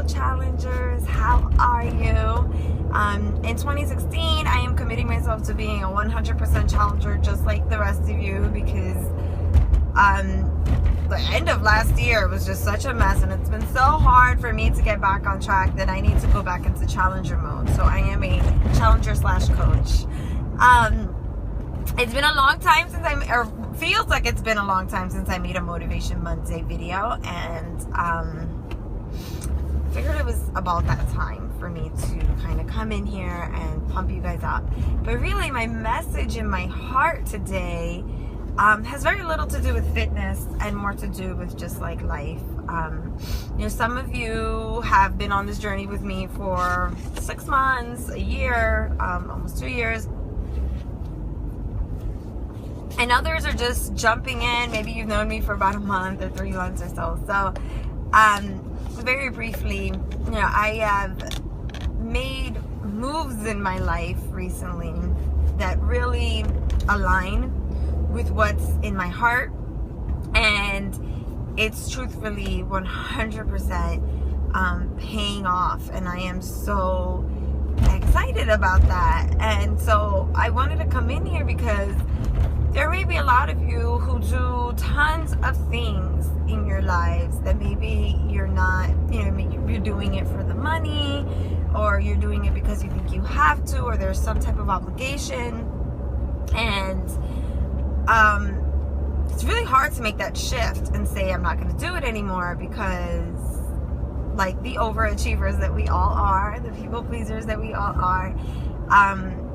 challengers, how are you? In 2016, I am committing myself to being a 100% challenger, just like the rest of you, because the end of last year was just such a mess, and it's been so hard for me to get back on track that I need to go back into challenger mode. So I am a challenger / coach. It's been a long time since feels like it's been a long time since I made a Motivation Monday video, and figured it was about that time for me to kind of come in here and pump you guys up. But really, my message in my heart today has very little to do with fitness and more to do with just like life. Some of you have been on this journey with me for 6 months, a year, almost 2 years. And others are just jumping in. Maybe you've known me for about a month or 3 months or so. So, very briefly, I have made moves in my life recently that really align with what's in my heart, and it's truthfully 100% paying off, and I am so excited about that. And so I wanted to come in here because there may be a lot of you who do tons of things in your lives that maybe you're not, maybe you're doing it for the money, or you're doing it because you think you have to, or there's some type of obligation. And it's really hard to make that shift and say, I'm not going to do it anymore, because like the overachievers that we all are, the people pleasers that we all are,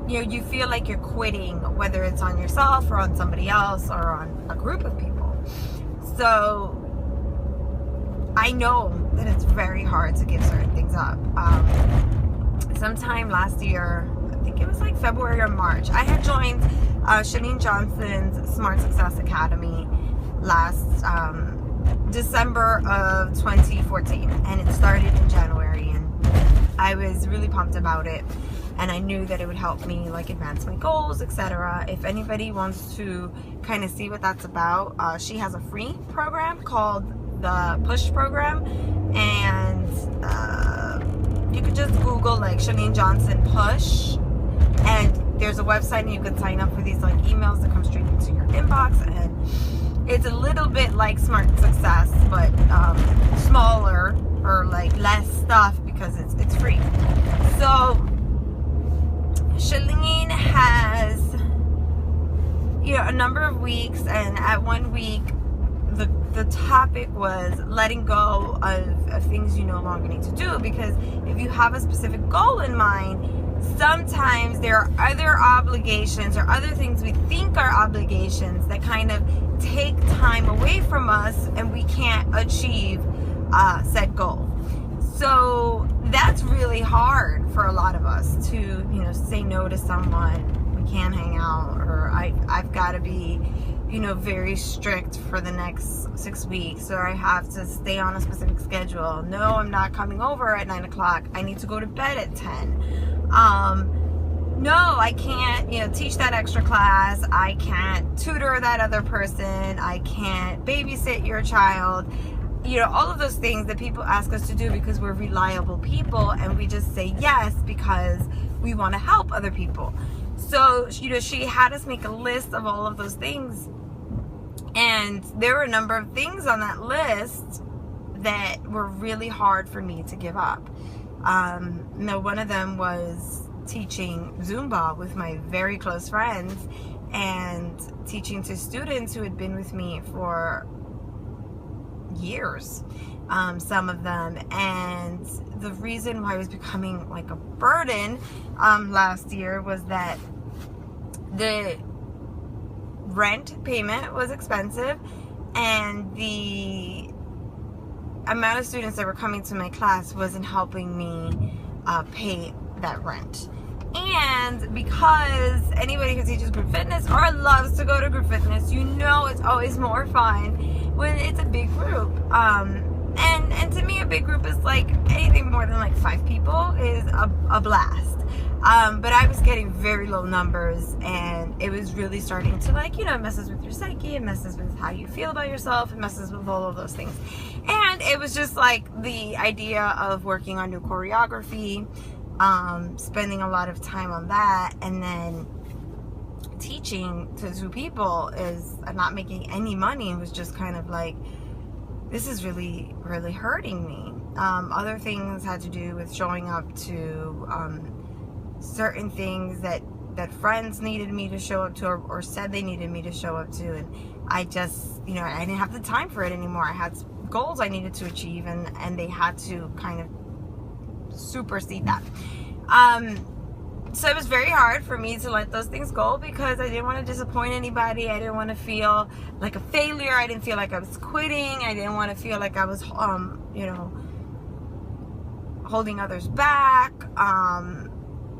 you feel like you're quitting, whether it's on yourself or on somebody else or on a group of people. So I know that it's very hard to give certain things up. Sometime last year, I think it was like February or March, I had joined Chalene Johnson's Smart Success Academy last December of 2014, and it started in January, and I was really pumped about it, and I knew that it would help me like advance my goals, etc. If anybody wants to kind of see what that's about, she has a free program called the Push program, and you could just Google like Chalene Johnson Push, and there's a website, and you can sign up for these like emails that come straight into your inbox. And it's a little bit like Smart Success, but smaller, or like less stuff, because it's free. So Chalene has a number of weeks, and at 1 week the topic was letting go of things you no longer need to do, because if you have a specific goal in mind, sometimes there are other obligations or other things we think are obligations that kind of take time away from us, and we can't achieve said goal. So that's really hard for a lot of us to, say no to someone. We can't hang out, or I've got to be, very strict for the next 6 weeks, or I have to stay on a specific schedule. No, I'm not coming over at 9 o'clock. I need to go to bed at 10. No, I can't, teach that extra class. I can't tutor that other person. I can't babysit your child. All of those things that people ask us to do because we're reliable people, and we just say yes because we want to help other people. So, she had us make a list of all of those things, and there were a number of things on that list that were really hard for me to give up. One of them was teaching Zumba with my very close friends, and teaching to students who had been with me for years, some of them. And the reason why it was becoming like a burden last year was that the rent payment was expensive, and the amount of students that were coming to my class wasn't helping me pay that rent. And because anybody who teaches group fitness or loves to go to group fitness, it's always more fun when it's a big group. And to me, a big group is like anything more than like 5 people is a blast. But I was getting very low numbers, and it was really starting to, like, you know, it messes with your psyche, it messes with how you feel about yourself, it messes with all of those things. And it was just like the idea of working on new choreography, spending a lot of time on that, and then teaching to 2 people is not making any money. It was just kind of like, this is really, really hurting me. Other things had to do with showing up to certain things that friends needed me to show up to, or said they needed me to show up to, and I just, you know, I didn't have the time for it anymore. I had goals I needed to achieve, and they had to kind of supersede that. So it was very hard for me to let those things go, because I didn't want to disappoint anybody. I didn't want to feel like a failure. I didn't feel like I was quitting. I didn't want to feel like I was, you know, holding others back,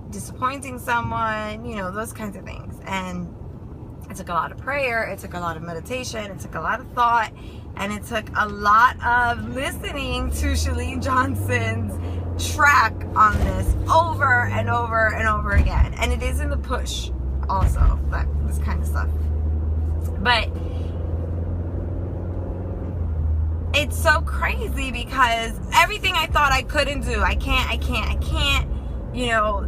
disappointing someone, you know, those kinds of things. And it took a lot of prayer, it took a lot of meditation, it took a lot of thought, and it took a lot of listening to Chalene Johnson's track on this over and over and over again. And it is in the push also, like this kind of stuff. But it's so crazy, because everything I thought I couldn't do, I can't, you know,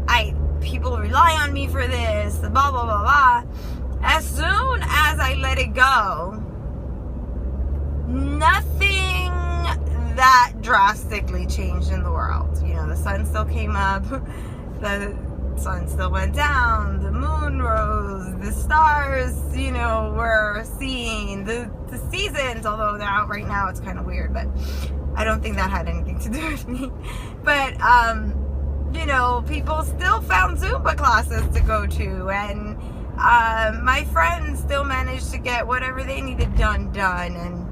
people rely on me for this, blah, blah, blah, blah. As soon as I let it go, nothing that drastically changed in the world. You know, the sun still came up, the sun still went down, the moon rose, the stars, you know, were seen, the seasons, although they're out right now, it's kind of weird, but I don't think that had anything to do with me. But, you know, people still found Zumba classes to go to, and my friends still managed to get whatever they needed done, and,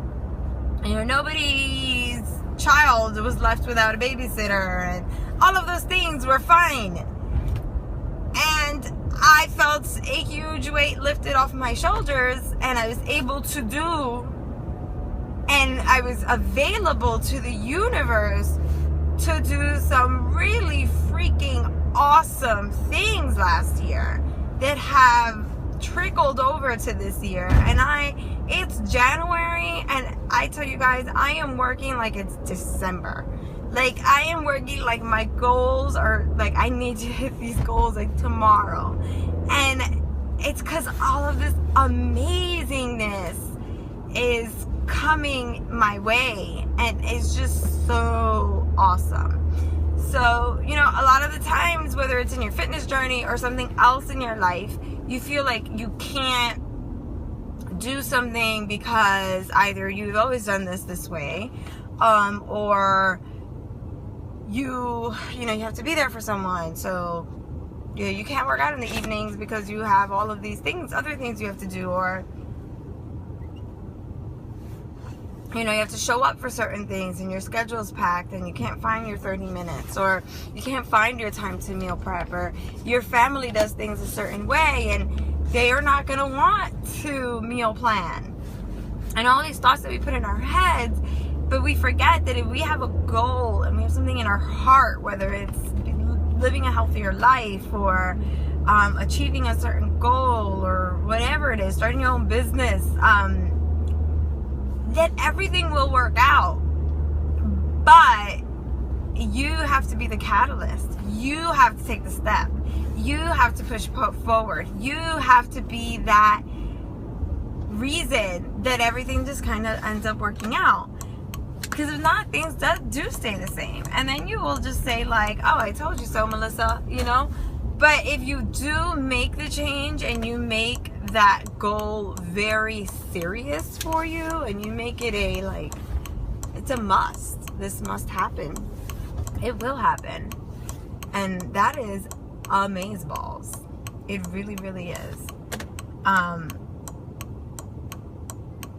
you know, nobody's child was left without a babysitter, and all of those things were fine. And I felt a huge weight lifted off my shoulders, and I was able to do, and I was available to the universe to do some really freaking awesome things last year that have trickled over to this year. And it's January, and I tell you guys, I am working like it's December. Like, I am working like my goals are, like, I need to hit these goals like tomorrow. And it's because all of this amazingness is coming my way, and it's just so awesome. So, you know, a lot of the times, whether it's in your fitness journey or something else in your life, you feel like you can't do something because either you've always done this way, or you have to be there for someone. So, you know, you can't work out in the evenings because you have all of these things, other things you have to do, or, you know, you have to show up for certain things and your schedule's packed and you can't find your 30 minutes, or you can't find your time to meal prep, or your family does things a certain way and they are not going to want to meal plan. And all these thoughts that we put in our heads, but we forget that if we have a goal and we have something in our heart, whether it's living a healthier life or achieving a certain goal or whatever it is, starting your own business, that everything will work out. But you have to be the catalyst. You have to take the step. You have to push forward. You have to be that reason that everything just kind of ends up working out. Because if not, things do stay the same. And then you will just say like, oh, I told you so, Melissa, you know? But if you do make the change and you make that goal very serious for you, and you make it it's a must. This must happen. It will happen. And that is amazeballs. It really, really is.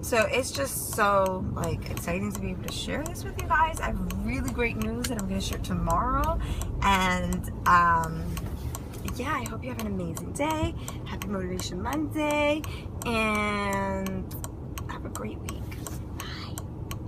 So it's just so exciting to be able to share this with you guys. I have really great news that I'm going to share tomorrow. And yeah, I hope you have an amazing day. Happy Motivation Monday. And have a great week.